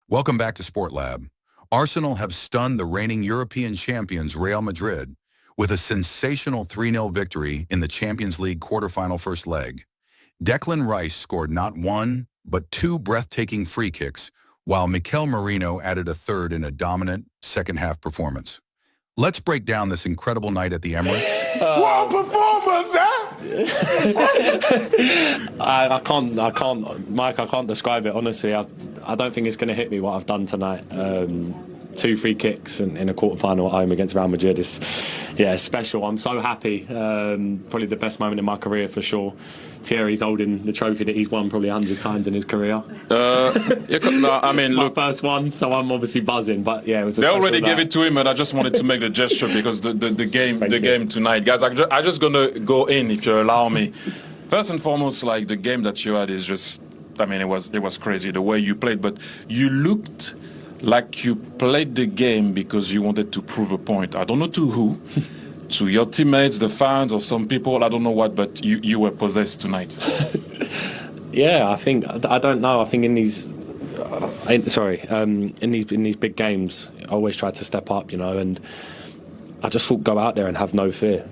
Welcome back to Sport Lab. Arsenal have stunned the reigning European champions Real Madrid with a sensational 3-0 victory in the Champions League quarterfinal first leg. Declan Rice scored not one, but two breathtaking free kicks, while Mikel Merino added a third in a dominant second-half performance. Let's break down this incredible night at the Emirates. What a performance, I can't, Mike, I can't describe it, honestly. I don't think it's going to hit me what I've done tonight. Two free kicks in a quarter-final at home against Real Madrid. It's special. I'm so happy. Probably the best moment in my career for sure. Thierry's holding the trophy that he's won probably 100 times in his career. Look, first one, so I'm obviously buzzing. But yeah, it was. They already gave it to him, but I just wanted to make the gesture because the game tonight, guys. I'm just gonna go in if you allow me. First and foremost, like the game that you had is just. It was crazy the way you played, but you looked like you played the game because you wanted to prove a point. I don't know to who. To your teammates, the fans, or some people, I don't know what, but you were possessed tonight. Yeah, I don't know. I think in these big games, I always try to step up, and I just thought go out there and have no fear.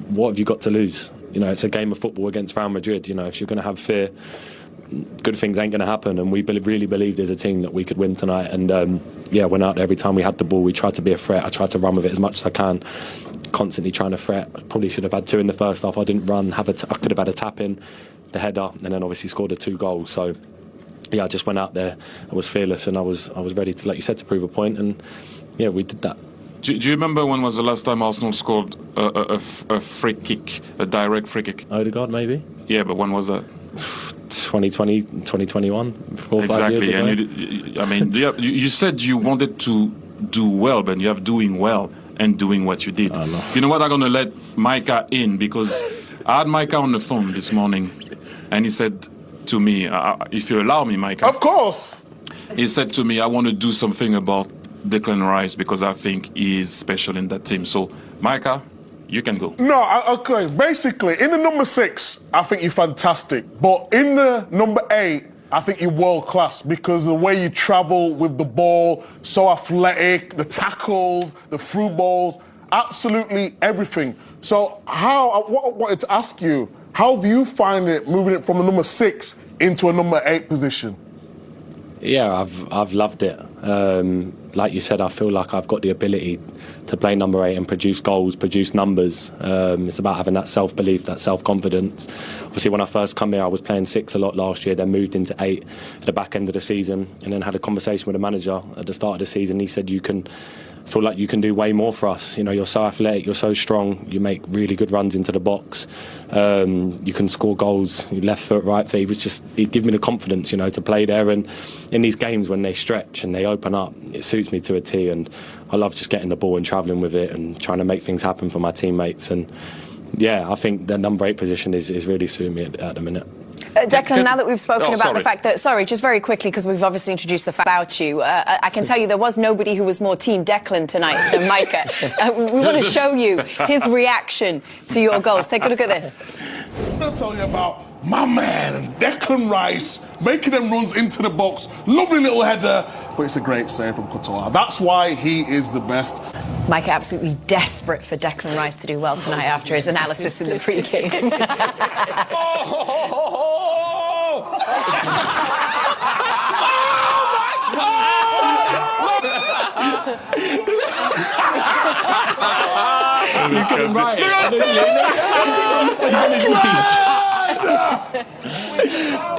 What have you got to lose? It's a game of football against Real Madrid. If you're going to have fear, good things ain't going to happen. And we really believed as a team that we could win tonight. And went out there every time we had the ball. We tried to be a threat. I tried to run with it as much as I can. Constantly trying to threat. I probably should have had two in the first half. I didn't run. I could have had a tap in, the header, and then obviously scored the 2 goals. So yeah, I just went out there. I was fearless, and I was ready to, like you said, to prove a point. And yeah, we did that. Do you remember when was the last time Arsenal scored a free kick, a direct free kick? Odegaard, maybe. Yeah, but when was that? 2020, 2021, 4 or 5 years ago. And you said you wanted to do well, but you have doing well and doing what you did. You know what? I'm going to let Micah in because I had Micah on the phone this morning and he said to me, if you allow me, Micah. Of course. He said to me, I want to do something about Declan Rice because I think he is special in that team. So, Micah, you can go. No, okay. Basically, in the number 6, I think you're fantastic. But in the number 8, I think you're world class because the way you travel with the ball, so athletic, the tackles, the through balls, absolutely everything. So what I wanted to ask you, how do you find it moving it from the number 6 into a number 8 position? Yeah, I've loved it. Like you said, I feel like I've got the ability to play number 8 and produce goals, produce numbers. It's about having that self-belief, that self-confidence. Obviously, when I first come here, I was playing 6 a lot last year, then moved into 8 at the back end of the season, and then had a conversation with the manager at the start of the season. He said, feel like you can do way more for us. You're so athletic, you're so strong, you make really good runs into the box. You can score goals, your left foot, right foot. He'd give me the confidence, to play there. And in these games when they stretch and they open up, it suits me to a T. And I love just getting the ball and travelling with it and trying to make things happen for my teammates. And yeah, I think the number 8 position is really suiting me at the minute. Declan, now that we've spoken about the fact that, just very quickly, because we've obviously introduced the fact about you, I can tell you there was nobody who was more Team Declan tonight than Micah. We want to show you his reaction to your goals. Take a look at this. I'm going to tell you about my man, Declan Rice, making them runs into the box. Lovely little header, but it's a great save from Courtois. That's why he is the best. Micah absolutely desperate for Declan Rice to do well tonight after his analysis in the pre-game.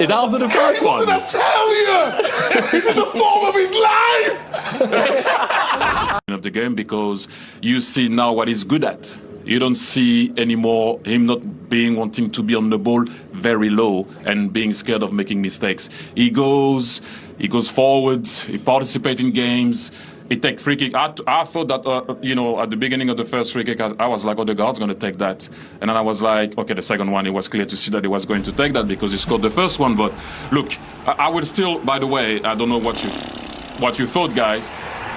Is that after the first one? What did I tell you? He's in the form of his life. Of the game because you see now what he's good at. You don't see anymore him not wanting to be on the ball very low and being scared of making mistakes. He goes forwards, he participates in games, he takes free kick. I thought that, at the beginning of the first free kick, I was like, oh, the guard's going to take that. And then I was like, okay, the second one, it was clear to see that he was going to take that because he scored the first one. But look, I would still, by the way, I don't know what you thought, guys.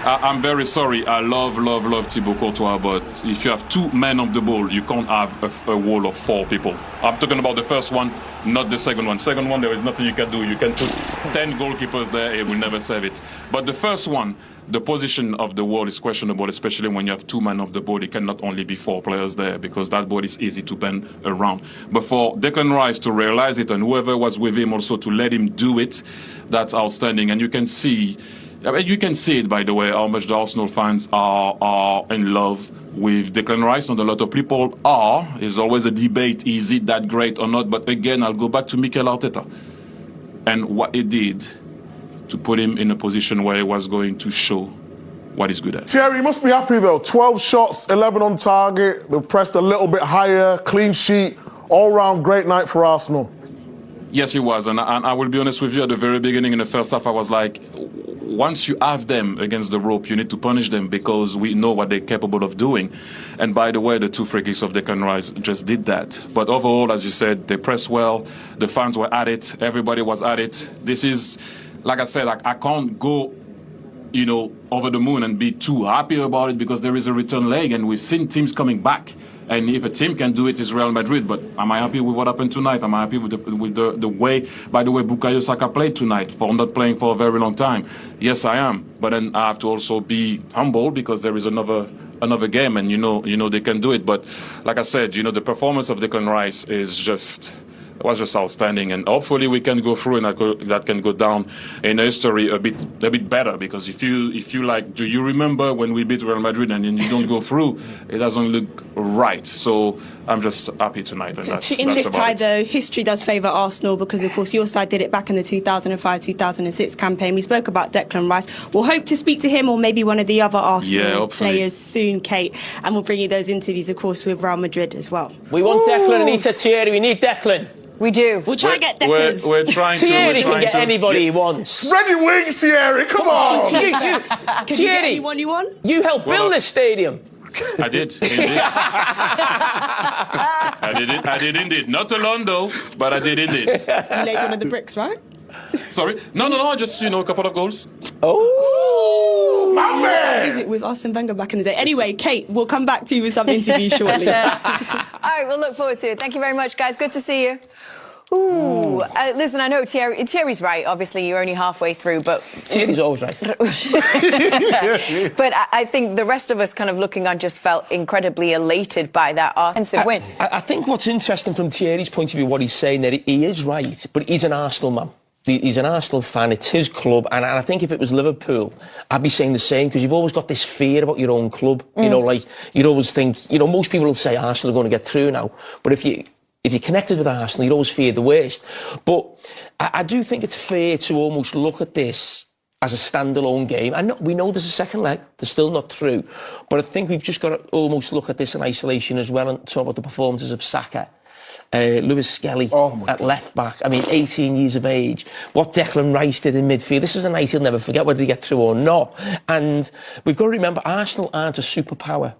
I'm very sorry. I love Thibaut Courtois, but if you have 2 men of the ball, you can't have a wall of 4 people. I'm talking about the first one, not the second one. Second one, there is nothing you can do. You can put 10 goalkeepers there, it will never save it. But the first one, the position of the wall is questionable, especially when you have 2 men of the ball. It cannot only be 4 players there because that ball is easy to bend around. But for Declan Rice to realize it and whoever was with him also to let him do it, that's outstanding. And you can see it, by the way, how much the Arsenal fans are in love with Declan Rice. Not a lot of people are. There's always a debate, is it that great or not? But again, I'll go back to Mikel Arteta and what he did to put him in a position where he was going to show what he's good at. Thierry, you must be happy though. 12 shots, 11 on target. They pressed a little bit higher, clean sheet, all-round great night for Arsenal. Yes, he was. And I will be honest with you, at the very beginning in the first half, I was like, once you have them against the rope, you need to punish them because we know what they're capable of doing. And by the way, the 2 free kicks of Declan Rice just did that. But overall, as you said, they pressed well. The fans were at it. Everybody was at it. This is, like I said, I can't go, over the moon and be too happy about it because there is a return leg and we've seen teams coming back. And if a team can do it, it's Real Madrid. But am I happy with what happened tonight? Am I happy with the way, by the way, Bukayo Saka played tonight for not playing for a very long time? Yes, I am. But then I have to also be humble because there is another game, and you know they can do it. But like I said, the performance of Declan Rice was just outstanding, and hopefully we can go through and that can go down in history a bit better. Because if you like, do you remember when we beat Real Madrid and then you don't go through? It doesn't look right. So I'm just happy tonight. And in this tie, though, history does favour Arsenal because, of course, your side did it back in the 2005-2006 campaign. We spoke about Declan Rice. We'll hope to speak to him or maybe one of the other Arsenal players soon, Kate, and we'll bring you those interviews, of course, with Real Madrid as well. We want Declan, Anita, Thierry. We need Declan. We do. We'll try and get Declan. We're trying Thierry can get anybody he wants. Spread your wings, Thierry. Come on. Thierry, anyone you want? You helped build this stadium. I did. I did indeed. Not alone though, but I did indeed. You laid one of the bricks, right? Sorry. No. Just a couple of goals. Oh, my man! Is it with Arsene Wenger back in the day? Anyway, Kate, we'll come back to you with some interviews shortly. All right, we'll look forward to it. Thank you very much, guys. Good to see you. Ooh. Listen, I know Thierry's right. Obviously, you're only halfway through, but... Thierry's always right. But I think the rest of us kind of looking on just felt incredibly elated by that offensive win. I think what's interesting from Thierry's point of view, what he's saying, that he is right, but he's an Arsenal man. He's an Arsenal fan, it's his club, and I think if it was Liverpool, I'd be saying the same, because you've always got this fear about your own club. You'd always think, most people will say Arsenal are going to get through now, but if you're connected with Arsenal, you'd always fear the worst. But I do think it's fair to almost look at this as a standalone game. And we know there's a second leg, they're still not through, but I think we've just got to almost look at this in isolation as well and talk about the performances of Saka. Lewis-Skelly at left back. 18 years of age. What Declan Rice did in midfield. This is a night he'll never forget, whether he get through or not. And we've got to remember, Arsenal aren't a superpower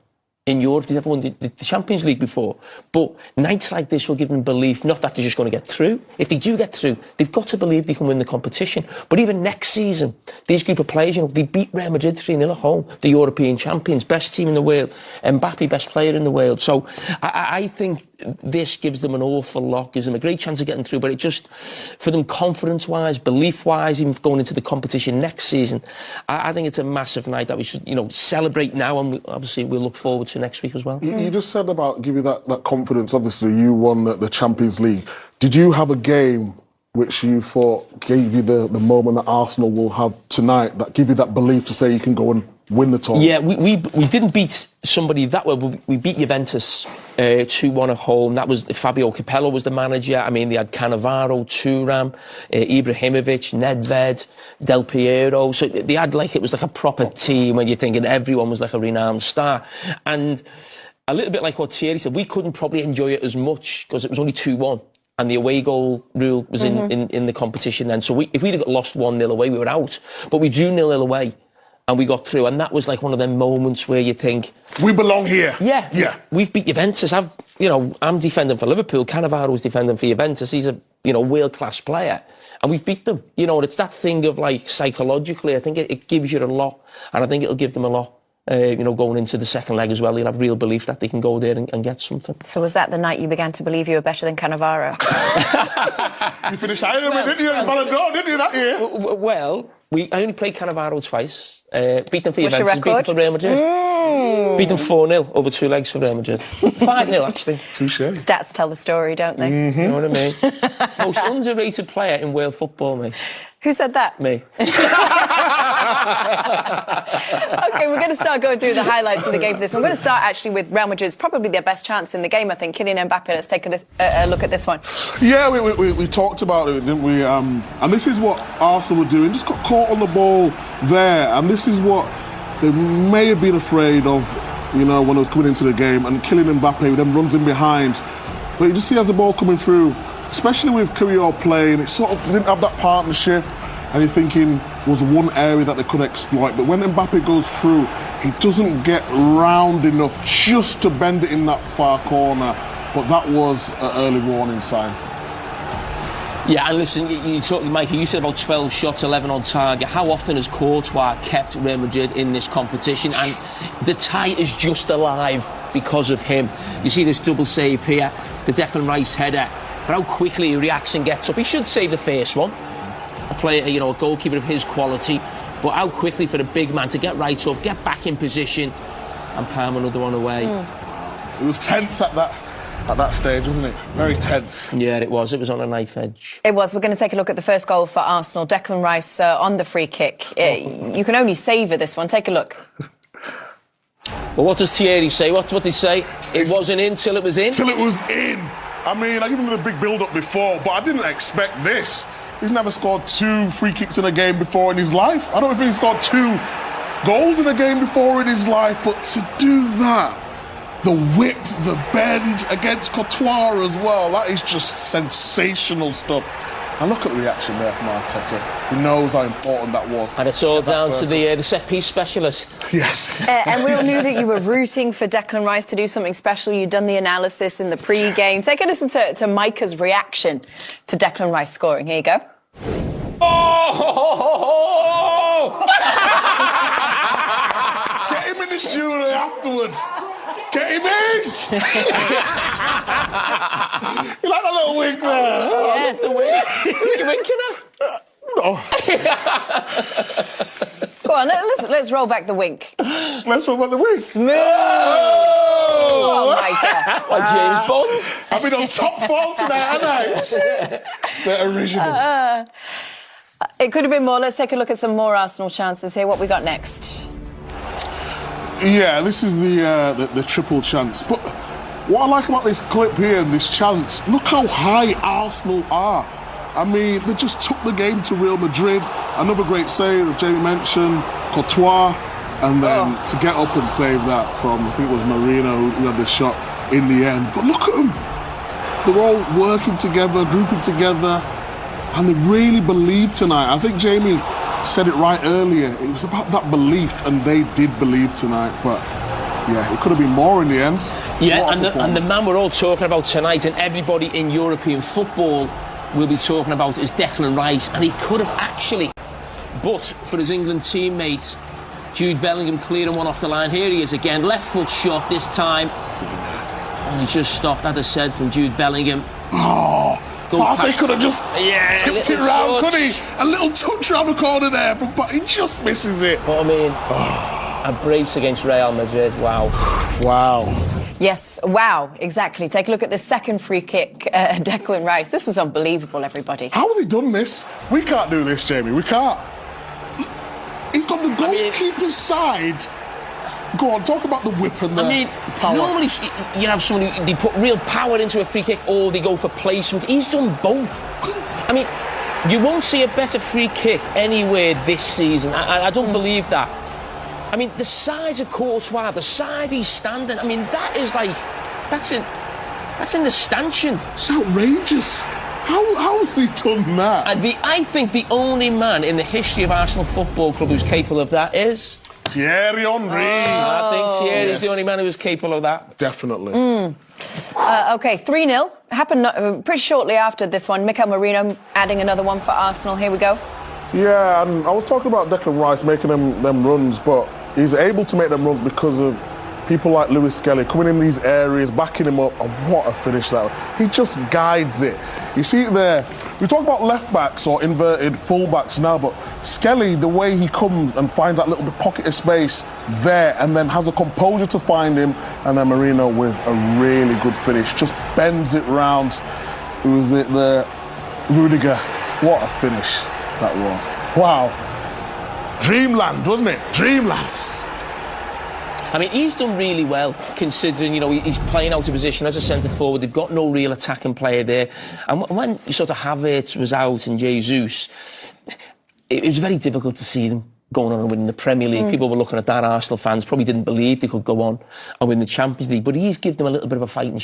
in Europe. They've never won the Champions League before. But nights like this will give them belief, not that they're just going to get through. If they do get through, they've got to believe they can win the competition. But even next season, these group of players, they beat Real Madrid 3-0 at home, the European champions, best team in the world, Mbappé, best player in the world. So I think this gives them an awful lot, gives them a great chance of getting through, but it just, for them confidence-wise, belief-wise, even going into the competition next season, I think it's a massive night that we should, celebrate now, and obviously we'll look forward to next week as well. You just said about giving that confidence. Obviously, you won the Champions League. Did you have a game which you thought gave you the moment that Arsenal will have tonight, that give you that belief to say you can go and win the tournament? Yeah, we didn't beat somebody that well. We beat Juventus 2-1 at home. That was Fabio Capello was the manager. They had Cannavaro, Thuram, Ibrahimovic, Nedved, Del Piero. So they had it was like a proper team when you're thinking everyone was like a renowned star. And a little bit like what Thierry said, we couldn't probably enjoy it as much because it was only 2-1. And the away goal rule was in the competition then. So if we'd have got lost 1-0 away, we were out. But we drew 0-0 away. And we got through, and that was like one of them moments where you think, we belong here. Yeah. We've beat Juventus. I've you know, I'm defending for Liverpool. Cannavaro's defending for Juventus. He's a, you know, world-class player. And we've beat them. You know, it's that thing of, like, psychologically, I think it gives you a lot. And I think it'll give them a lot. You know, going into the second leg as well, you'll have real belief that they can go there and get something. So was that the night you began to believe you were better than Cannavaro? You finished higher than me, didn't you? Ballon d'Or, didn't you, that year? Well, I only played Cannavaro twice. Beat them for What's Juventus, beat them for Real Madrid. Beat them 4-0 over 2 legs for Real Madrid. 5-0, actually. Touché. Stats tell the story, don't they? You know what I mean? Most underrated player in world football, mate. Who said that? Me. OK, we're going to start going through the highlights of the game for this. I'm going to start actually with Real Madrid's probably their best chance in the game, I think. Kylian Mbappé, let's take a look at this one. Yeah, we talked about it, didn't we? And this is what Arsenal were doing. Just got caught on the ball there. And this is what they may have been afraid of, you know, when it was coming into the game. And Kylian Mbappé then runs in behind. But you just see as the ball coming through, especially with Kylian playing, it sort of didn't have that partnership. And you're thinking was one area that they could exploit. But when Mbappé goes through, he doesn't get round enough just to bend it in that far corner. But that was an early warning sign. Yeah, and listen, you talk, Mikey, you said about 12 shots, 11 on target. How often has Courtois kept Real Madrid in this competition? And the tie is just alive because of him. You see this double save here, the Declan Rice header. But how quickly he reacts and gets up. He should save the first one. A player, you know, a goalkeeper of his quality. But how quickly for a big man to get right up, get back in position, and palm another one away. It was tense at that stage, wasn't it? Very tense. Yeah, it was. It was on a knife edge. It was. We're going to take a look at the first goal for Arsenal. Declan Rice on the free kick. You can only savour this one. Take a look. Well, what does Thierry say? What did he say? It wasn't in till it was in? Till it was in. I mean, I gave him the big build-up before, but I didn't expect this. He's never scored 2 free kicks in a game before in his life. I don't know if he's scored 2 goals in a game before in his life, but to do that, the whip, the bend against Courtois as well, that is just sensational stuff. And look at the reaction there from Arteta. He knows how important that was. And it's all down to the set-piece specialist. Yes. And we all knew that you were rooting for Declan Rice to do something special. You'd done the analysis in the pre-game. Take a listen to Micah's reaction to Declan Rice scoring. Here you go. Oh! Get him in the studio afterwards. Get him in! You like that little wink there? Yes. The wink. Are you winking at? No. Go on, let's roll back the wink. Let's talk about the wink. Smooth. Oh! Micah. Like James Bond. I've been on top form tonight, haven't I? You see it? The originals. It could have been more. Let's take a look at some more Arsenal chances here. What we got next? Yeah, this is the triple chance. But what I like about this clip here and this chance, look how high Arsenal are. I mean, they just took the game to Real Madrid. Another great save that Jamie mentioned, Courtois, and then to get up and save that from, I think it was Marino who had the shot in the end. But look at them. They're all working together, grouping together, and they really believe tonight. I think Jamie said it right earlier. It was about that belief, and they did believe tonight. But yeah, it could have been more in the end. Yeah, and the man we're all talking about tonight, and everybody in European football will be talking about, is Declan Rice, and he could have actually, but for his England teammate Jude Bellingham clearing one off the line. Here he is again, left foot shot this time, and he just stopped, as I said, from Jude Bellingham. Partey could have just tipped it round, couldn't he? A little touch round the corner there, but he just misses it. But I mean, a brace against Real Madrid, wow. Wow. Yes, wow, exactly. Take a look at the second free kick, Declan Rice. This was unbelievable, everybody. How has he done this? We can't do this, Jamie. We can't. He's got the goalkeeper's side. Go on, talk about the whip and the power. Normally you have someone who they put real power into a free kick or they go for placement. He's done both. I mean, you won't see a better free kick anywhere this season. I don't believe that. I mean, the size of Courtois, the side he's standing, I mean, that is like, that's in the stanchion. It's outrageous. How has he done that? And I think the only man in the history of Arsenal Football Club who's capable of that is Thierry Henry. I think Thierry's the only man who was capable of that. Definitely. Okay, 3-0. Happened pretty shortly after this one. Mikel Merino adding another one for Arsenal. Here we go. Yeah, and I was talking about Declan Rice making them runs, but he's able to make them runs because of people like Lewis-Skelly coming in these areas, backing him up, and what a finish that was. He just guides it. You see it there. We talk about left-backs or inverted full-backs now, but Skelly, the way he comes and finds that little pocket of space there and then has a composure to find him, and then Merino with a really good finish, just bends it round. Who was it there? Rudiger. What a finish that was. Wow. Dreamland, wasn't it? Dreamland. I mean, he's done really well, considering, he's playing out of position as a centre-forward. They've got no real attacking player there. And when sort of Havertz was out and Jesus, it was very difficult to see them going on and winning the Premier League. People were looking at that. Arsenal fans probably didn't believe they could go on and win the Champions League. But he's given them a little bit of a fighting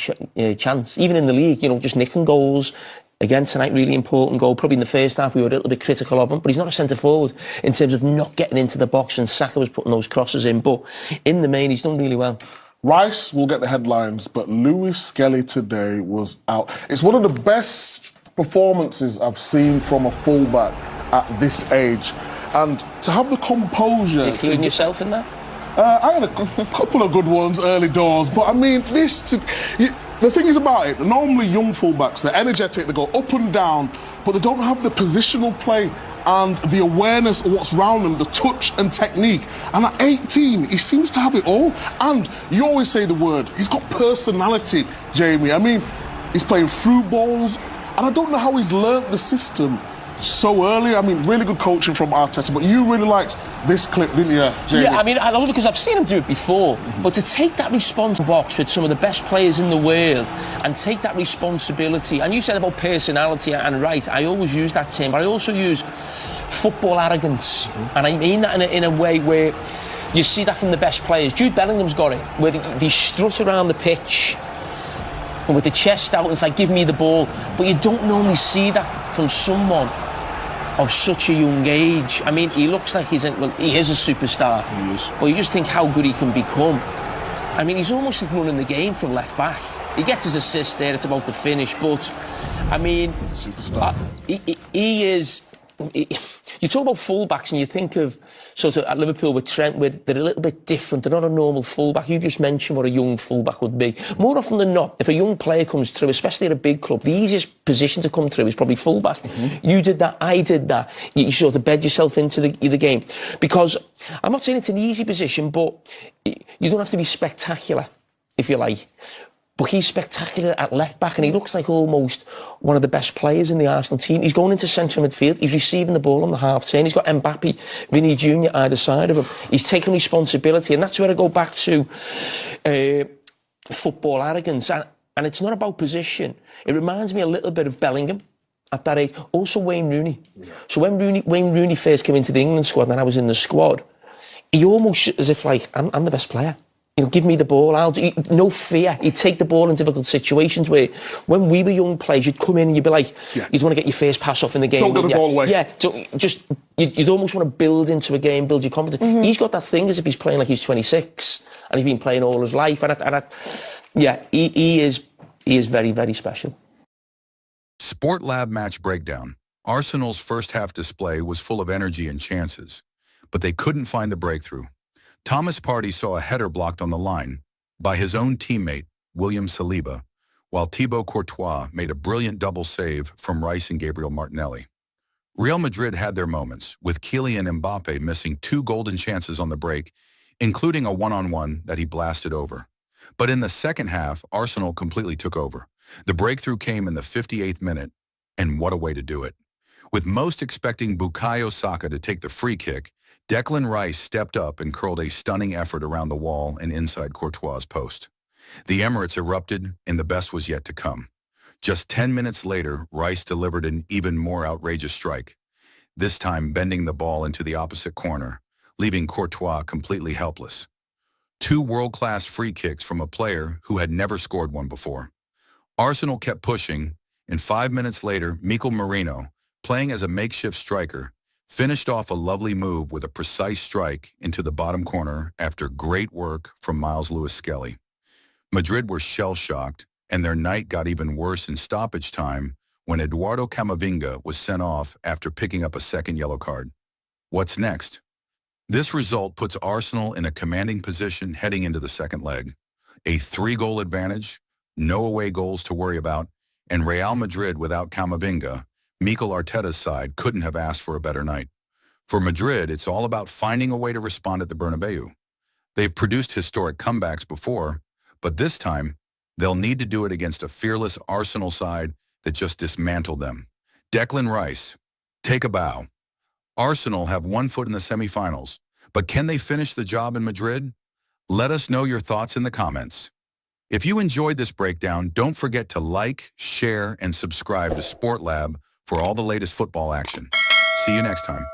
chance, even in the league, just nicking goals. Again, tonight, really important goal. Probably in the first half, we were a little bit critical of him, but he's not a centre-forward in terms of not getting into the box when Saka was putting those crosses in. But in the main, he's done really well. Rice will get the headlines, but Lewis-Skelly today was out. It's one of the best performances I've seen from a fullback at this age. And to have the composure... Including yourself in that? I had a couple of good ones early doors, but I mean, the thing is about it, normally young fullbacks, they're energetic, they go up and down, but they don't have the positional play and the awareness of what's around them, the touch and technique. And at 18, he seems to have it all. And you always say the word, he's got personality, Jamie. I mean, he's playing through balls, and I don't know how he's learnt the system so early. I mean, really good coaching from Arteta, but you really liked this clip, didn't you, Jamie? Yeah, I mean, I love it because I've seen him do it before, but to take that response box with some of the best players in the world and take that responsibility, and you said about personality and right, I always use that term, but I also use football arrogance, and I mean that in a way where you see that from the best players. Jude Bellingham's got it, where they strut around the pitch and with the chest out, and it's like, give me the ball, but you don't normally see that from someone of such a young age. I mean, he looks like he is a superstar. He is. But you just think how good he can become. I mean, he's almost like running the game from left back. He gets his assist there, it's about the finish, but, I mean, superstar. He is... You talk about full-backs and you think of sort of at Liverpool with Trent, where they're a little bit different. They're not a normal full-back. You just mentioned what a young full-back would be. More often than not, if a young player comes through, especially at a big club, the easiest position to come through is probably full-back. You did that, I did that. You sort of bed yourself into the game. Because I'm not saying it's an easy position, but you don't have to be spectacular, if you like. But he's spectacular at left-back, and he looks like almost one of the best players in the Arsenal team. He's going into central midfield. He's receiving the ball on the half-turn. He's got Mbappé, Vinny Jr. either side of him. He's taking responsibility, and that's where I go back to football arrogance. And it's not about position. It reminds me a little bit of Bellingham at that age. Also Wayne Rooney. Yeah. So when Wayne Rooney first came into the England squad, and I was in the squad, he almost, as if like, I'm the best player. Give me the ball. No fear. He'd take the ball in difficult situations where, when we were young players, you'd come in and you'd be like, you'd want to get your first pass off in the game. Don't get the ball away. Yeah, so you'd almost want to build into a game, build your confidence. He's got that thing as if he's playing like he's 26 and he's been playing all his life. He is very, very special. Sport Lab match breakdown. Arsenal's first half display was full of energy and chances, but they couldn't find the breakthrough. Thomas Partey saw a header blocked on the line by his own teammate, William Saliba, while Thibaut Courtois made a brilliant double save from Rice and Gabriel Martinelli. Real Madrid had their moments, with Kylian Mbappé missing 2 golden chances on the break, including a one-on-one that he blasted over. But in the second half, Arsenal completely took over. The breakthrough came in the 58th minute, and what a way to do it. With most expecting Bukayo Saka to take the free kick, Declan Rice stepped up and curled a stunning effort around the wall and inside Courtois' post. The Emirates erupted, and the best was yet to come. Just 10 minutes later, Rice delivered an even more outrageous strike, this time bending the ball into the opposite corner, leaving Courtois completely helpless. 2 world-class free kicks from a player who had never scored one before. Arsenal kept pushing, and 5 minutes later, Mikel Merino, playing as a makeshift striker, finished off a lovely move with a precise strike into the bottom corner after great work from Lewis-Skelly. Madrid were shell-shocked, and their night got even worse in stoppage time when Eduardo Camavinga was sent off after picking up a second yellow card. What's next? This result puts Arsenal in a commanding position heading into the second leg. A 3-goal advantage, no away goals to worry about, and Real Madrid without Camavinga, Mikel Arteta's side, couldn't have asked for a better night. For Madrid, it's all about finding a way to respond at the Bernabeu. They've produced historic comebacks before, but this time, they'll need to do it against a fearless Arsenal side that just dismantled them. Declan Rice, take a bow. Arsenal have one foot in the semifinals, but can they finish the job in Madrid? Let us know your thoughts in the comments. If you enjoyed this breakdown, don't forget to like, share, and subscribe to Sport Lab for all the latest football action. See you next time.